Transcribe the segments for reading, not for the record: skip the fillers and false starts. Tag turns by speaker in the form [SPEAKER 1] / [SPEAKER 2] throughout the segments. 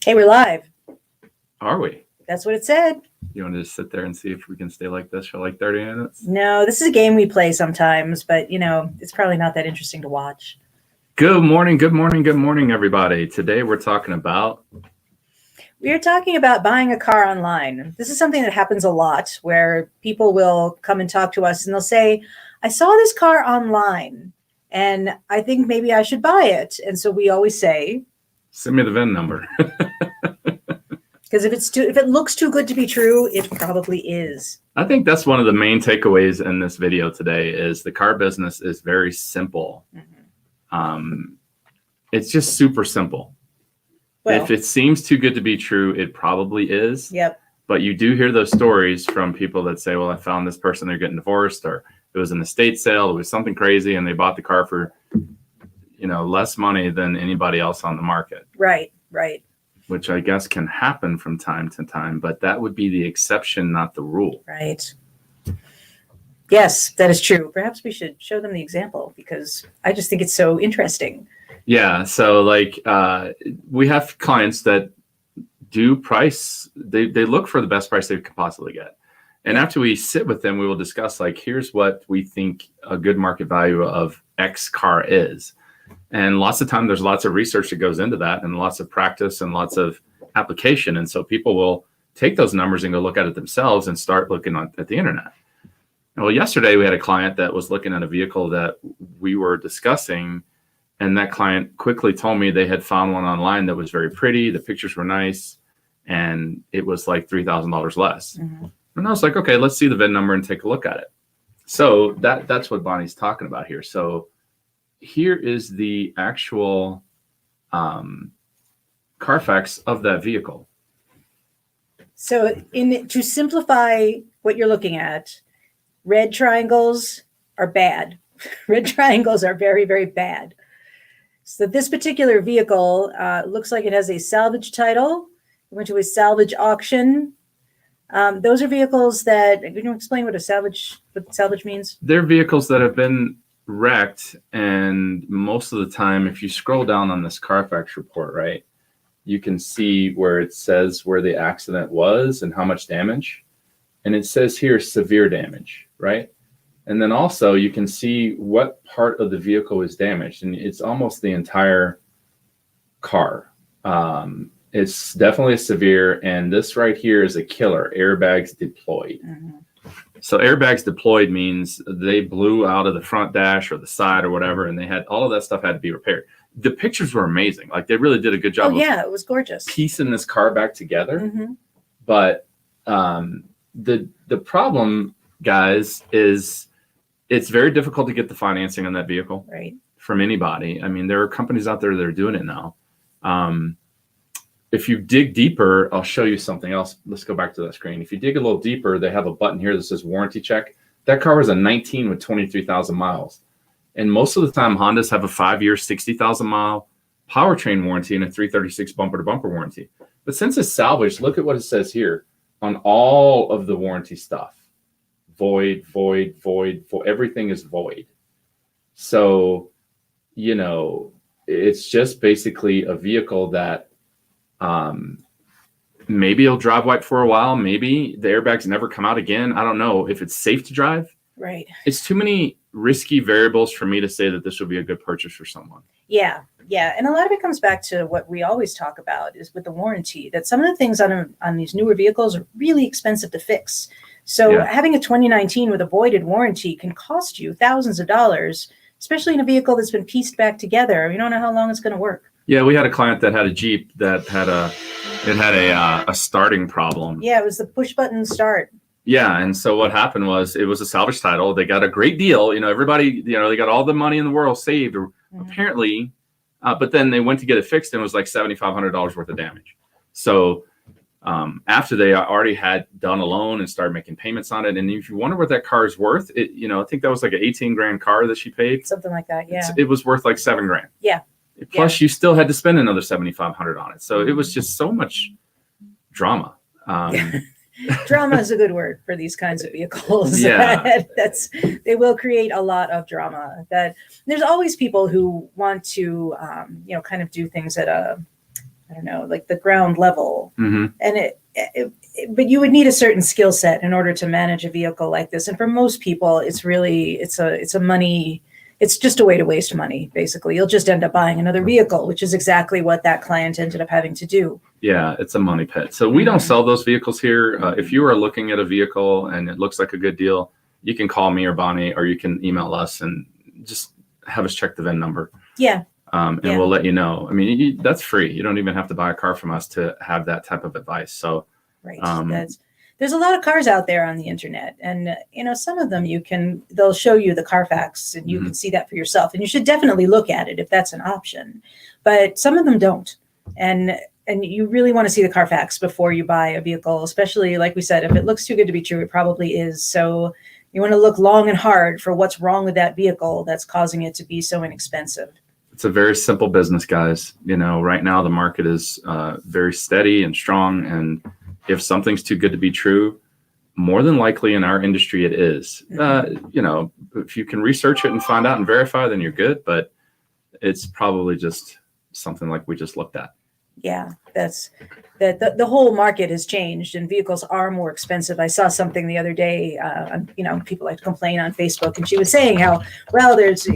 [SPEAKER 1] Hey, we're live.
[SPEAKER 2] Are we?
[SPEAKER 1] That's what it said.
[SPEAKER 2] You want to just sit there and see if we can stay like this for like 30 minutes?
[SPEAKER 1] No, this is a game we play sometimes, but it's probably not that interesting to watch.
[SPEAKER 2] Good morning, everybody. Today we're talking about
[SPEAKER 1] We are talking about buying a car online. This is something that happens a lot where people will come and talk to us and they'll say, I saw this car online and I think maybe I should buy it. And so we always say,
[SPEAKER 2] send me the VIN number.
[SPEAKER 1] Because if it looks too good to be true, it probably is.
[SPEAKER 2] I think that's one of the main takeaways in this video today is the car business is very simple. Mm-hmm. It's just super simple. Well, if it seems too good to be true, it probably is.
[SPEAKER 1] Yep.
[SPEAKER 2] But you do hear those stories from people that say, well, I found this person, they're getting divorced, or it was an estate sale, it was something crazy, and they bought the car for, less money than anybody else on the market.
[SPEAKER 1] Right.
[SPEAKER 2] Which I guess can happen from time to time, but that would be the exception, not the rule.
[SPEAKER 1] Right. Yes, that is true. Perhaps we should show them the example because I just think it's so interesting.
[SPEAKER 2] Yeah. So we have clients that do price. They look for the best price they could possibly get. And after we sit with them, we will discuss here's what we think a good market value of X car is. And lots of time, there's lots of research that goes into that and lots of practice and lots of application. And so people will take those numbers and go look at it themselves and start looking at the internet. Well, yesterday we had a client that was looking at a vehicle that we were discussing. And that client quickly told me they had found one online that was very pretty. The pictures were nice. And it was like $3,000 less. Mm-hmm. And I was like, okay, let's see the VIN number and take a look at it. So that's what Bonnie's talking about here. So here is the actual Carfax of that vehicle.
[SPEAKER 1] So to simplify what you're looking at, red triangles are bad. Red triangles are very, very bad. So this particular vehicle looks like it has a salvage title. It went to a salvage auction. Those are vehicles that, can you explain what salvage means?
[SPEAKER 2] They're vehicles that have been wrecked, and most of the time, if you scroll down on this Carfax report, right, you can see where it says where the accident was and how much damage. And it says here severe damage, right? And then also you can see what part of the vehicle is damaged, and it's almost the entire car. It's definitely severe, and this right here is a killer, airbags deployed. Mm-hmm. So airbags deployed means they blew out of the front dash or the side or whatever, and they had all of that stuff had to be repaired. The pictures were amazing. They really did a good job.
[SPEAKER 1] Oh yeah, it was gorgeous.
[SPEAKER 2] Piecing this car back together. Mm-hmm. But the problem, guys, is it's very difficult to get the financing on that vehicle.
[SPEAKER 1] Right.
[SPEAKER 2] From anybody. I mean, there are companies out there that are doing it now. If you dig deeper, I'll show you something else. Let's go back to that screen. If you dig a little deeper, they have a button here that says warranty check. That car was a 19 with 23,000 miles. And most of the time, Hondas have a 5-year, 60,000 mile powertrain warranty and a 336 bumper to bumper warranty. But since it's salvaged, look at what it says here on all of the warranty stuff. Void, everything is void. So, it's just basically a vehicle that maybe it'll drive white for a while. Maybe the airbags never come out again. I don't know if it's safe to drive.
[SPEAKER 1] Right.
[SPEAKER 2] It's too many risky variables for me to say that this would be a good purchase for someone.
[SPEAKER 1] Yeah. And a lot of it comes back to what we always talk about is with the warranty, that some of the things on these newer vehicles are really expensive to fix. So having a 2019 with a voided warranty can cost you thousands of dollars, especially in a vehicle that's been pieced back together. You don't know how long it's going to work.
[SPEAKER 2] Yeah, we had a client that had a Jeep that had a starting problem.
[SPEAKER 1] Yeah, it was the push button start.
[SPEAKER 2] Yeah, and so what happened was it was a salvage title. They got a great deal. Everybody, they got all the money in the world saved, apparently. But then they went to get it fixed, and it was like $7,500 worth of damage. So after they already had done a loan and started making payments on it, and if you wonder what that car is worth, I think that was like an 18 grand car that she paid.
[SPEAKER 1] Something like that, yeah.
[SPEAKER 2] It was worth like $7 grand.
[SPEAKER 1] Yeah.
[SPEAKER 2] Plus, you still had to spend another $7,500 on it. So it was just so much drama.
[SPEAKER 1] Drama is a good word for these kinds of vehicles.
[SPEAKER 2] Yeah.
[SPEAKER 1] They will create a lot of drama. That there's always people who want to, kind of do things at a I don't know, like the ground level.
[SPEAKER 2] Hmm.
[SPEAKER 1] And but you would need a certain skill set in order to manage a vehicle like this. And for most people, it's really, it's a money, it's just a way to waste money, basically. You'll just end up buying another vehicle, which is exactly what that client ended up having to do.
[SPEAKER 2] Yeah, it's a money pit. So we don't sell those vehicles here. If you are looking at a vehicle and it looks like a good deal, you can call me or Bonnie, or you can email us and just have us check the VIN number.
[SPEAKER 1] Yeah.
[SPEAKER 2] And we'll let you know. I mean, that's free. You don't even have to buy a car from us to have that type of advice. So,
[SPEAKER 1] right. There's a lot of cars out there on the internet, and some of them they'll show you the Carfax, and you can see that for yourself. And you should definitely look at it if that's an option. But some of them don't, and you really want to see the Carfax before you buy a vehicle, especially like we said, if it looks too good to be true, it probably is. So you want to look long and hard for what's wrong with that vehicle that's causing it to be so inexpensive.
[SPEAKER 2] It's a very simple business, guys. Right now the market is very steady and strong. And if something's too good to be true, more than likely in our industry it is. If you can research it and find out and verify, then you're good. But it's probably just something like we just looked at.
[SPEAKER 1] Yeah, the whole market has changed, and vehicles are more expensive. I saw something the other day. People like to complain on Facebook, and she was saying how, well, there's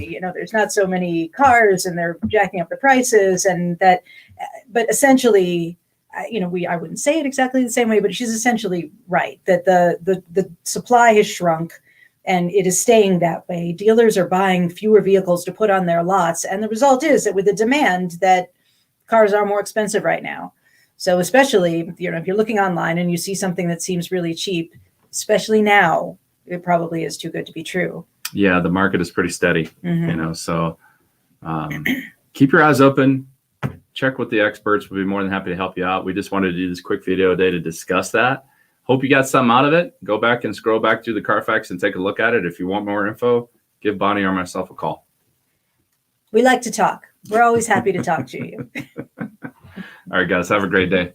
[SPEAKER 1] not so many cars, and they're jacking up the prices, and that. But essentially, I wouldn't say it exactly the same way, but she's essentially right that the supply has shrunk, and it is staying that way. Dealers are buying fewer vehicles to put on their lots, and the result is that with the demand that cars are more expensive right now. So especially, if you're looking online and you see something that seems really cheap, especially now, it probably is too good to be true.
[SPEAKER 2] Yeah, the market is pretty steady, so keep your eyes open, check with the experts. We'll be more than happy to help you out. We just wanted to do this quick video today to discuss that. Hope you got something out of it. Go back and scroll back through the Carfax and take a look at it. If you want more info, give Bonnie or myself a call.
[SPEAKER 1] We like to talk. We're always happy to talk to you.
[SPEAKER 2] All right, guys, have a great day.